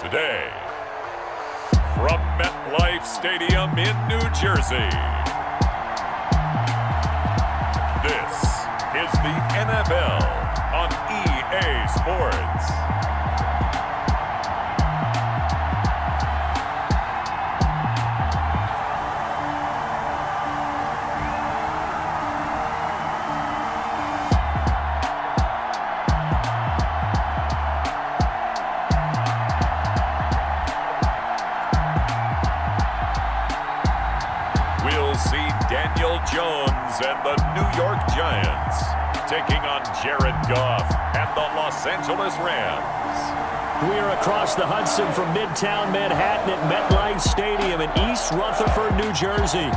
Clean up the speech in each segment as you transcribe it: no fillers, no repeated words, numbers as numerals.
Today, from MetLife Stadium in New Jersey, this is the NFL on EA Sports. Daniel Jones and the New York Giants taking on Jared Goff and the Los Angeles Rams. We are across the Hudson from Midtown Manhattan at MetLife Stadium in East Rutherford, New Jersey.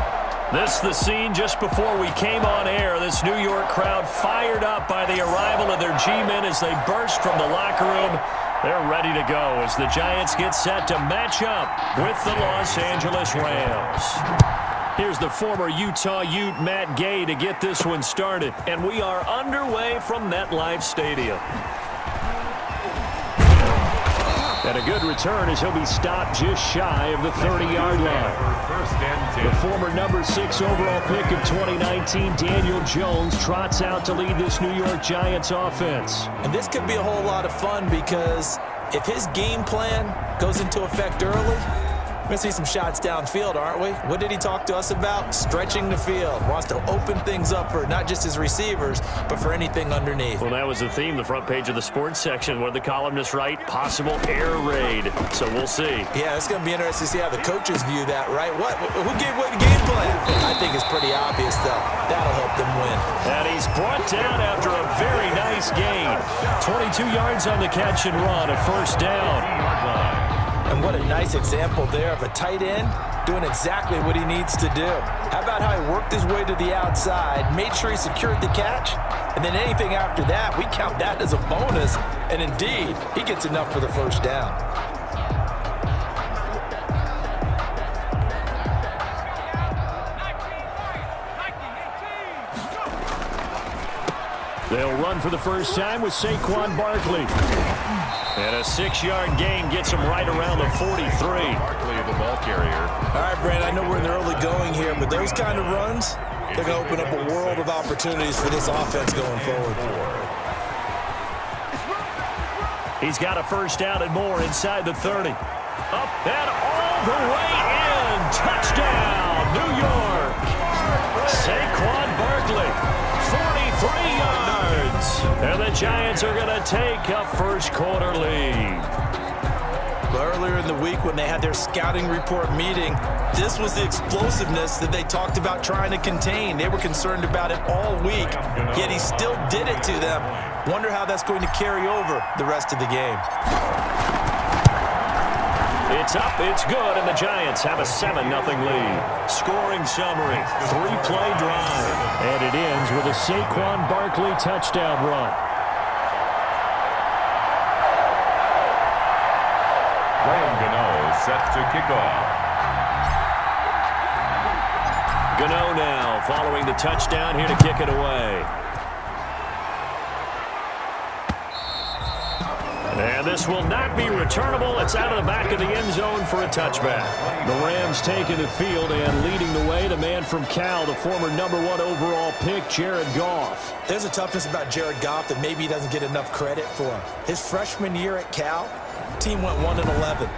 This is the scene just before we came on air. This New York crowd fired up by the arrival of their G-men as they burst from the locker room. They're ready to go as the Giants get set to match up with the Los Angeles Rams. Here's the former Utah Ute Matt Gay to get this one started. And we are underway from MetLife Stadium. And a good return as he'll be stopped just shy of the 30-yard line. The former number 6 overall pick of 2019, Daniel Jones, trots out to lead this New York Giants offense. And this could be a whole lot of fun because if his game plan goes into effect early, we're going to see some shots downfield, aren't we? What did he talk to us about? Stretching the field. Wants to open things up for not just his receivers, but for anything underneath. Well, that was the theme, the front page of the sports section, where the columnists write, possible air raid. So we'll see. Yeah, it's going to be interesting to see how the coaches view that, right? Who gave away the game plan? I think it's pretty obvious, though. That'll help them win. And he's brought down after a very nice gain. 22 yards on the catch and run, a first down. And what a nice example there of a tight end doing exactly what he needs to do. How about how he worked his way to the outside, made sure he secured the catch, and then anything after that, we count that as a bonus. And indeed, he gets enough for the first down. They'll run for the first time with Saquon Barkley. And a 6-yard gain gets him right around the 43. Barkley, the ball carrier. All right, Brand, I know we're in the early going here, but those kind of runs, they're going to open up a world of opportunities for this offense going forward. He's got a first down and more inside the 30. Up and all the way in. Touchdown, New York. Saquon Barkley, 43 yards. And the Giants are going to take a first quarter lead. Earlier in the week when they had their scouting report meeting, this was the explosiveness that they talked about trying to contain. They were concerned about it all week, yet he still did it to them. Wonder how that's going to carry over the rest of the game. It's up, it's good, and the Giants have a 7-0 lead. Scoring summary, 3-play drive. And it ends with a Saquon Barkley touchdown run. Graham Gano set to kick off. Gano now following the touchdown here to kick it away. And this will not be returnable. It's out of the back of the end zone for a touchback. The Rams taking the field and leading the way. The man from Cal, the former number 1 overall pick, Jared Goff. There's a toughness about Jared Goff that maybe he doesn't get enough credit for. His freshman year at Cal, team went 1-11.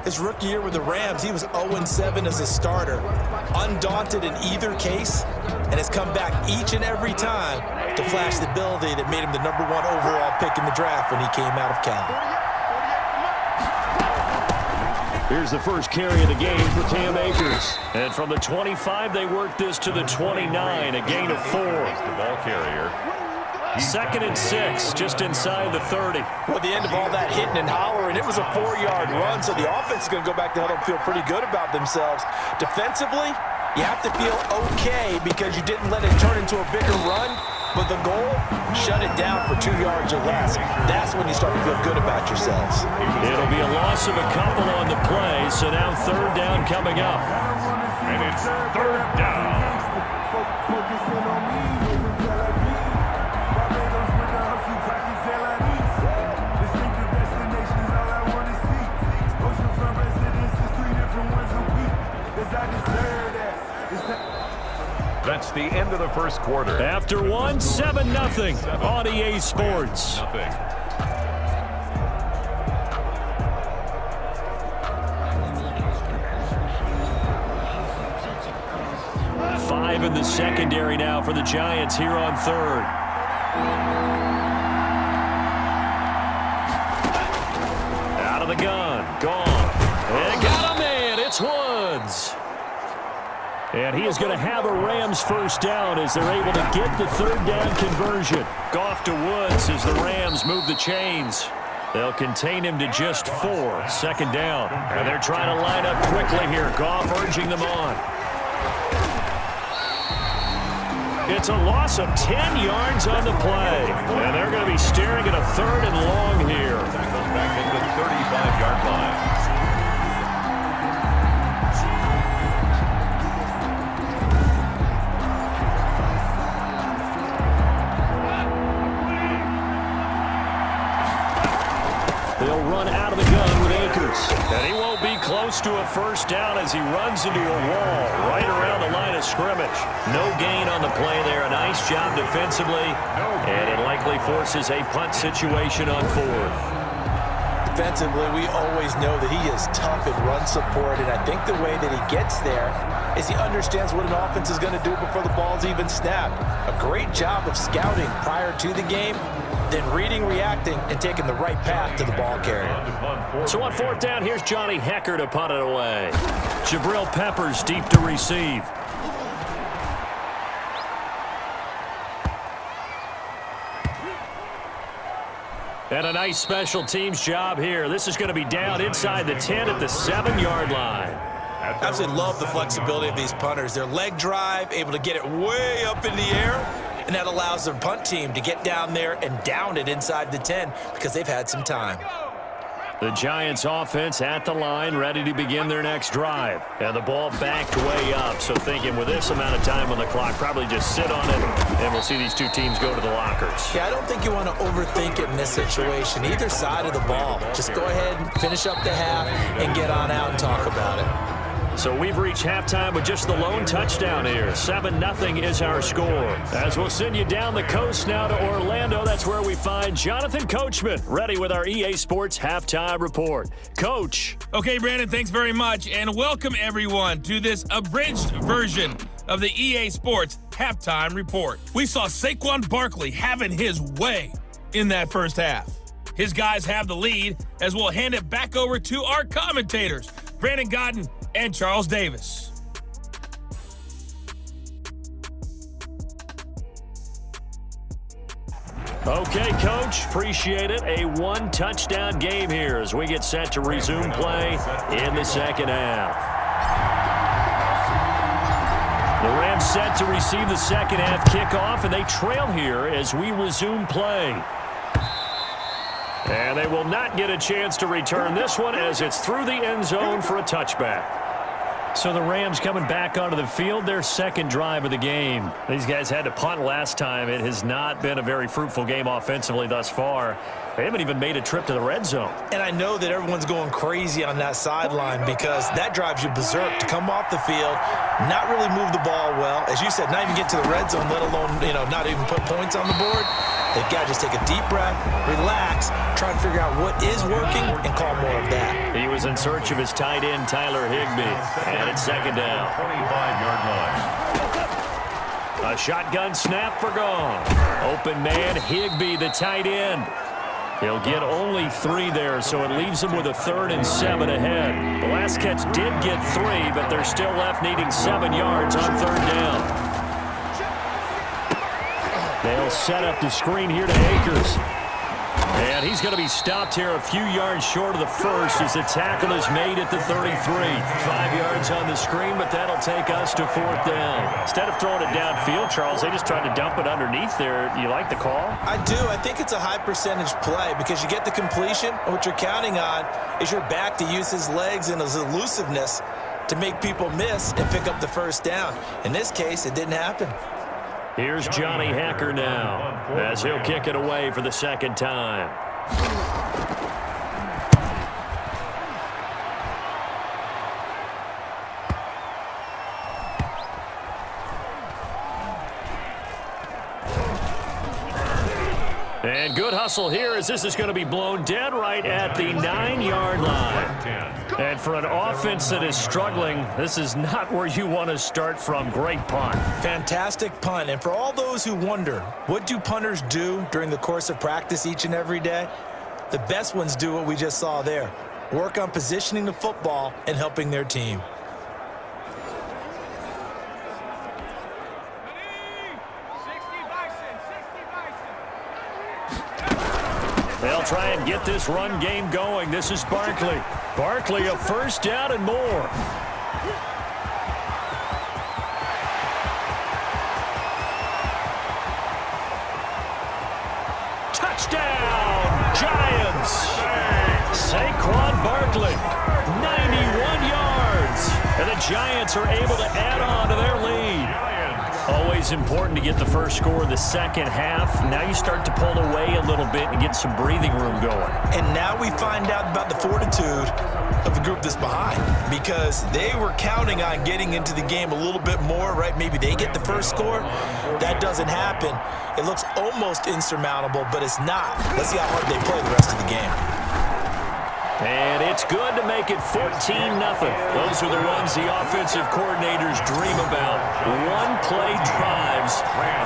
His rookie year with the Rams, he was 0-7 as a starter. Undaunted in either case, and has come back each and every time to flash the ability that made him the number 1 overall pick in the draft when he came out of Cal. Here's the first carry of the game for Cam Akers. And from the 25, they work this to the 29, a gain of 4. The ball carrier. 2nd and 6, just inside the 30. Well, the end of all that hitting and hollering, it was a 4-yard run, so the offense is going to go back to huddle and feel pretty good about themselves. Defensively, you have to feel okay because you didn't let it turn into a bigger run, but the goal, shut it down for 2 yards or less. That's when you start to feel good about yourselves. It'll be a loss of a couple on the play, so now 3rd down coming up. And it's 3rd down. the end of the first quarter. After one, 7-0 on EA Sports. 5 in the secondary now for the Giants here on third. Out of the gun. Gone. And got him in. It's Woods. And he is going to have a Rams first down as they're able to get the third down conversion. Goff to Woods as the Rams move the chains. They'll contain him to just 4. Second down. And they're trying to line up quickly here. Goff urging them on. It's a loss of 10 yards on the play. And they're going to be staring at a third and long here. Tackles back at the 35-yard line. They'll run out of the gun with Akers. And he won't be close to a first down as he runs into a wall right around the line of scrimmage. No gain on the play there. A nice job defensively. And it likely forces a punt situation on fourth. Defensively, we always know that he is tough in run support, and I think the way that he gets there is he understands what an offense is going to do before the ball's even snapped. A great job of scouting prior to the game, then reading, reacting, and taking the right path to the ball carrier. So on fourth down, here's Johnny Hekker to punt it away. Jabril Peppers deep to receive. And a nice special teams job here. This is going to be down inside the 10 at the 7-yard line. Absolutely love the flexibility of these punters. Their leg drive, able to get it way up in the air, and that allows their punt team to get down there and down it inside the 10 because they've had some time. The Giants offense at the line, ready to begin their next drive. And the ball backed way up, so thinking with this amount of time on the clock, probably just sit on it, and we'll see these two teams go to the lockers. Yeah, I don't think you want to overthink it in this situation. Either side of the ball. Just go ahead and finish up the half and get on out and talk about it. So we've reached halftime with just the lone touchdown here. 7-0 is our score. As we'll send you down the coast now to Orlando, that's where we find Jonathan Coachman, ready with our EA Sports Halftime Report. Coach. Okay, Brandon, thanks very much, and welcome everyone to this abridged version of the EA Sports Halftime Report. We saw Saquon Barkley having his way in that first half. His guys have the lead as we'll hand it back over to our commentators, Brandon Godden and Charles Davis. Okay, Coach, appreciate it. A one-touchdown game here as we get set to resume play in the second half. The Rams set to receive the second half kickoff, and they trail here as we resume play. And they will not get a chance to return this one as it's through the end zone for a touchback. So the Rams coming back onto the field, their second drive of the game. These guys had to punt last time. It has not been a very fruitful game offensively thus far. They haven't even made a trip to the red zone. And I know that everyone's going crazy on that sideline because that drives you berserk to come off the field, not really move the ball well. As you said, not even get to the red zone, let alone, not even put points on the board. They've got to just take a deep breath, relax, try and figure out what is working, and call more of that. He was in search of his tight end, Tyler Higbee. And it's second down. 25-yard line. A shotgun snap for Gone. Open man, Higbee, the tight end. He'll get only 3 there, so it leaves him with a 3rd and 7 ahead. The last catch did get 3, but they're still left needing 7 yards on third down. They'll set up the screen here to Akers. And he's going to be stopped here a few yards short of the first as the tackle is made at the 33. 5 yards on the screen, but that'll take us to fourth down. Instead of throwing it downfield, Charles, they just tried to dump it underneath there. You like the call? I do. I think it's a high percentage play because you get the completion, and what you're counting on is your back to use his legs and his elusiveness to make people miss and pick up the first down. In this case, it didn't happen. Here's Johnny Hekker now as he'll kick it away for the second time. good hustle here as this is going to be blown dead right at the 9-yard line. And for an offense that is struggling, this is not where you want to start from. Great punt. Fantastic punt. And for all those who wonder, what do punters do during the course of practice each and every day? The best ones do what we just saw there. Work on positioning the football and helping their team. They'll try and get this run game going. This is Barkley. Barkley, a first down and more. Touchdown, Giants. Saquon Barkley, 91 yards. And the Giants are able to add on to their lead. Always important to get the first score in the second half. Now you start to pull away a little bit and get some breathing room going. And now we find out about the fortitude of the group that's behind, because they were counting on getting into the game a little bit more, right? Maybe they get the first score. That doesn't happen. It looks almost insurmountable, but it's not. Let's see how hard they play the rest of the game. And it's good to make it 14-0. Those are the ones the offensive coordinators dream about. One-play drives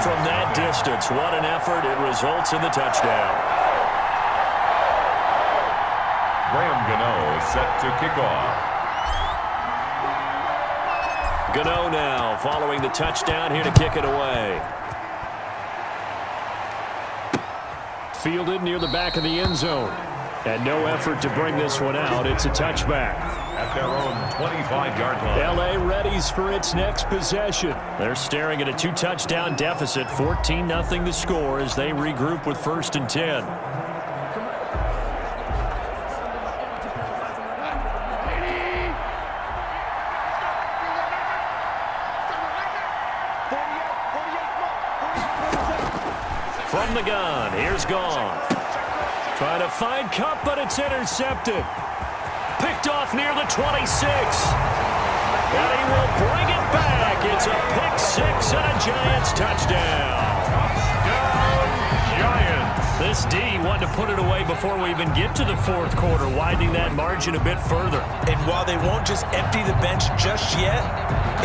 from that distance. What an effort. It results in the touchdown. Graham Gano set to kick off. Gano now following the touchdown here to kick it away. Fielded near the back of the end zone. And no effort to bring this one out. It's a touchback. At their own 25-yard line. L.A. readies for its next possession. They're staring at a 2-touchdown deficit. 14-0 the score as they regroup with 1st and 10. From the gun, here's Goff. Trying to find Kupp, but it's intercepted. Picked off near the 26. And he will bring it back. It's a pick-6 and a Giants touchdown. Giants. This D wanted to put it away before we even get to the fourth quarter, widening that margin a bit further. And while they won't just empty the bench just yet,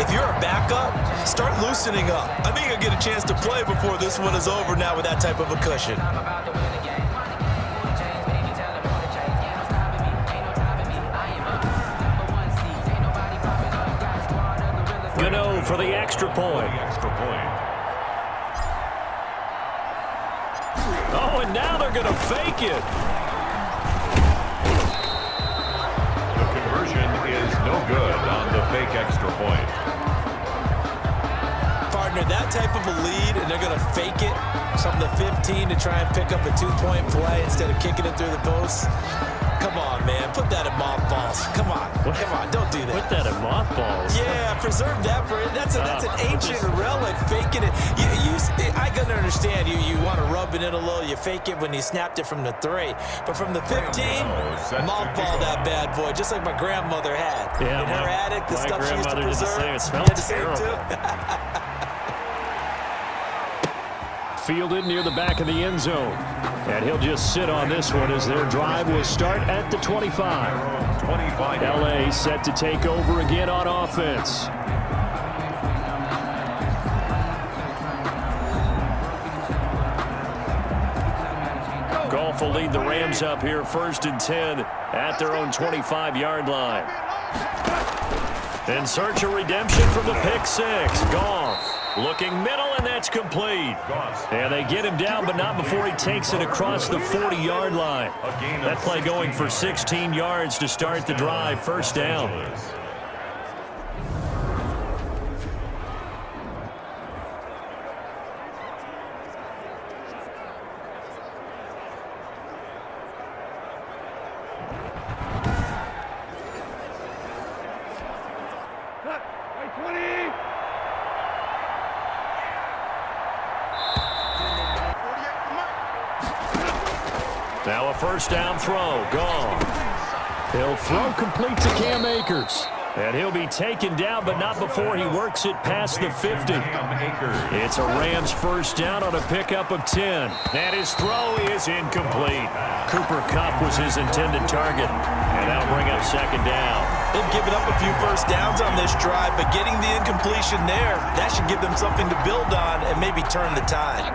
if you're a backup, start loosening up. I think you'll get a chance to play before this one is over now with that type of a cushion. Gano for the extra point. Oh, and now they're going to fake it. The conversion is no good on the fake extra point. Partner, that type of a lead, and they're going to fake it from the 15 to try and pick up a 2-point play instead of kicking it through the posts. Come on, man. Put that in mothballs. Come on. Come on. Don't do that. Put that in mothballs. Yeah, preserve that for it. That's an ancient relic. Faking it. I can understand you want to rub it in a little. You fake it when you snapped it from the 3. But from the 15, mothball that bad boy, just like my grandmother had. Yeah, in her attic, the stuff she used to preserve. It smells terrible. Fielded near the back of the end zone. And he'll just sit on this one as their drive will start at the 25. L.A. set to take over again on offense. Goff will lead the Rams up here 1st and 10 at their own 25-yard line. In search of redemption from the pick-6. Goff looking middle, and that's complete. And they get him down, but not before he takes it across the 40-yard line. That play going for 16 yards to start the drive. First down. Now a first down throw. Gone. He'll throw complete to Cam Akers. And he'll be taken down, but not before he works it past the 50. It's a Rams first down on a pickup of 10. And his throw is incomplete. Cooper Kupp was his intended target. And that'll bring up second down. They've given up a few first downs on this drive, but getting the incompletion there, that should give them something to build on and maybe turn the tide.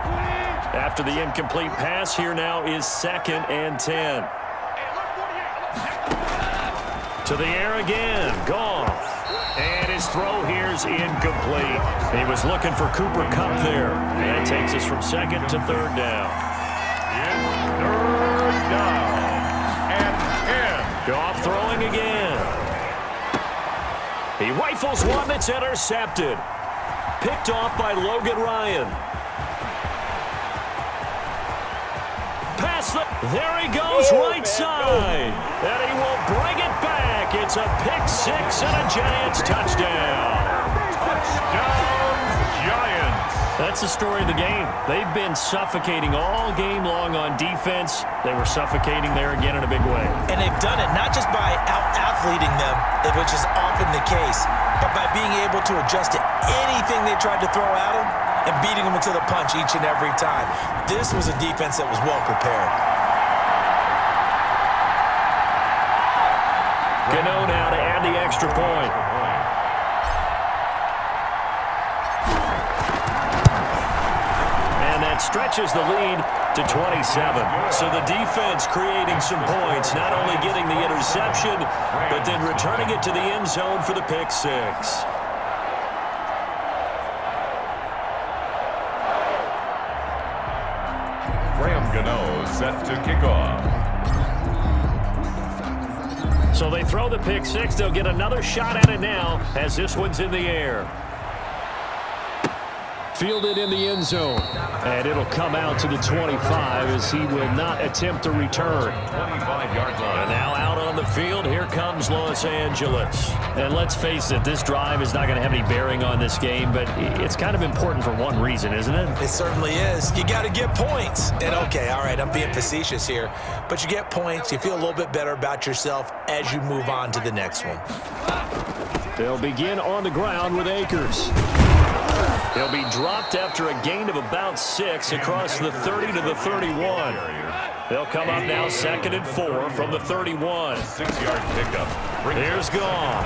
After the incomplete pass, here now is 2nd and 10. To the air again. Goff. And his throw here's incomplete. He was looking for Cooper Kupp there. And that takes us from 2nd to 3rd down. It's 3rd down and 10. Goff throwing again. He rifles one that's intercepted. Picked off by Logan Ryan. There he goes, right side. And he will bring it back. It's a pick six and a Giants touchdown. Touchdown, Giants. That's the story of the game. They've been suffocating all game long on defense. They were suffocating there again in a big way. And they've done it not just by out-athleting them, which is often the case, but by being able to adjust to anything they tried to throw at them and beating them into the punch each and every time. This was a defense that was well prepared. Gano now to add the extra point. And that stretches the lead to 27. So the defense creating some points, not only getting the interception, but then returning it to the end zone for the pick six. Graham Gano set to kick off. So they throw the pick six. They'll get another shot at it now as this one's in the air. Fielded in the end zone. And it'll come out to the 25 as he will not attempt to return. 25-yard line. And now out on the field, here comes Los Angeles. And let's face it, this drive is not going to have any bearing on this game, but it's kind of important for one reason, isn't it? It certainly is. You got to get points. And okay, all right, I'm being facetious here, but you get points, you feel a little bit better about yourself as you move on to the next one. They'll begin on the ground with Akers. He'll be dropped after a gain of about 6 across the 30 to the 31. They'll come up now 2nd and 4 from the 31. 6-yard pickup. Here's Goff.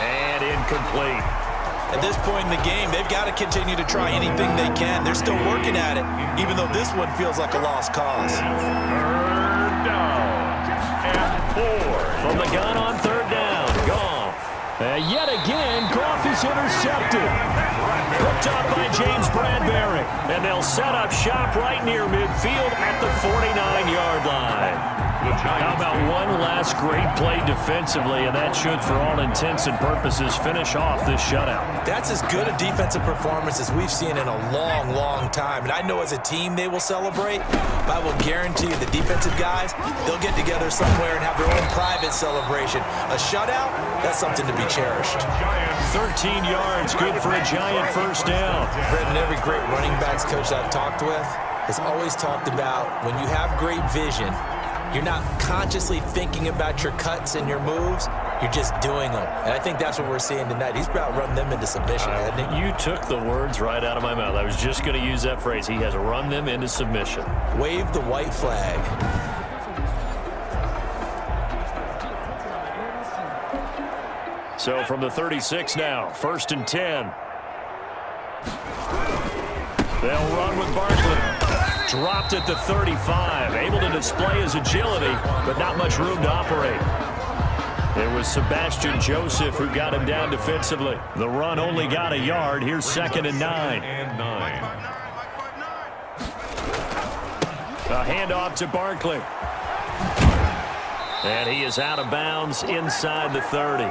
And incomplete. At this point in the game, they've got to continue to try anything they can. They're still working at it, even though this one feels like a lost cause. 3rd down and 4. From the gun on 3rd down, Goff. Yet again, Goff is intercepted. Picked up by James Bradbury. And they'll set up shop right near midfield at the 49-yard line. How about one last great play defensively, and that should, for all intents and purposes, finish off this shutout. That's as good a defensive performance as we've seen in a long, long time. And I know as a team they will celebrate, but I will guarantee you the defensive guys, they'll get together somewhere and have their own private celebration. A shutout, that's something to be cherished. 13 yards, good for a Giant first down. Brendan, every great running backs coach I've talked with has always talked about when you have great vision, you're not consciously thinking about your cuts and your moves. You're just doing them. And I think that's what we're seeing tonight. He's about run them into submission, hasn't he? You took the words right out of my mouth. I was just going to use that phrase. He has run them into submission. Wave the white flag. So from the 36 now, 1st and 10. They'll run with Barkley. Dropped at the 35. Able to display his agility, but not much room to operate. It was Sebastian Joseph who got him down defensively. The run only got a yard. Here's 2nd and 9. A handoff to Barkley. And he is out of bounds inside the 30.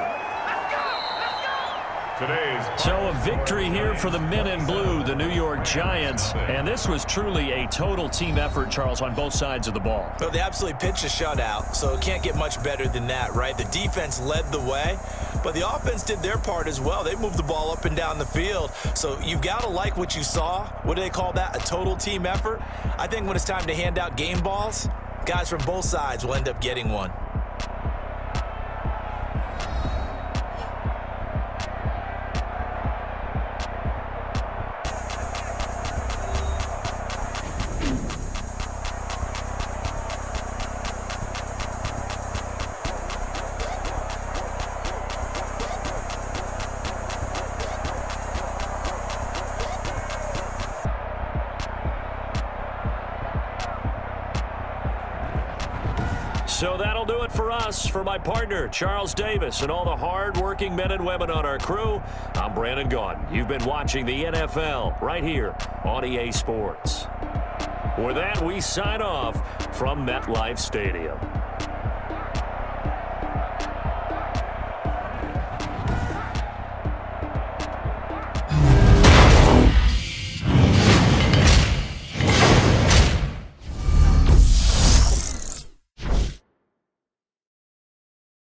So a victory here for the men in blue, the New York Giants. And this was truly a total team effort, Charles, on both sides of the ball. Well, they absolutely pitched a shutout, so it can't get much better than that, right? The defense led the way, but the offense did their part as well. They moved the ball up and down the field. So you've got to like what you saw. What do they call that? A total team effort? I think when it's time to hand out game balls, guys from both sides will end up getting one. So that'll do it for us. For my partner, Charles Davis, and all the hard-working men and women on our crew, I'm Brandon Gaudin. You've been watching the NFL right here on EA Sports. With that, we sign off from MetLife Stadium.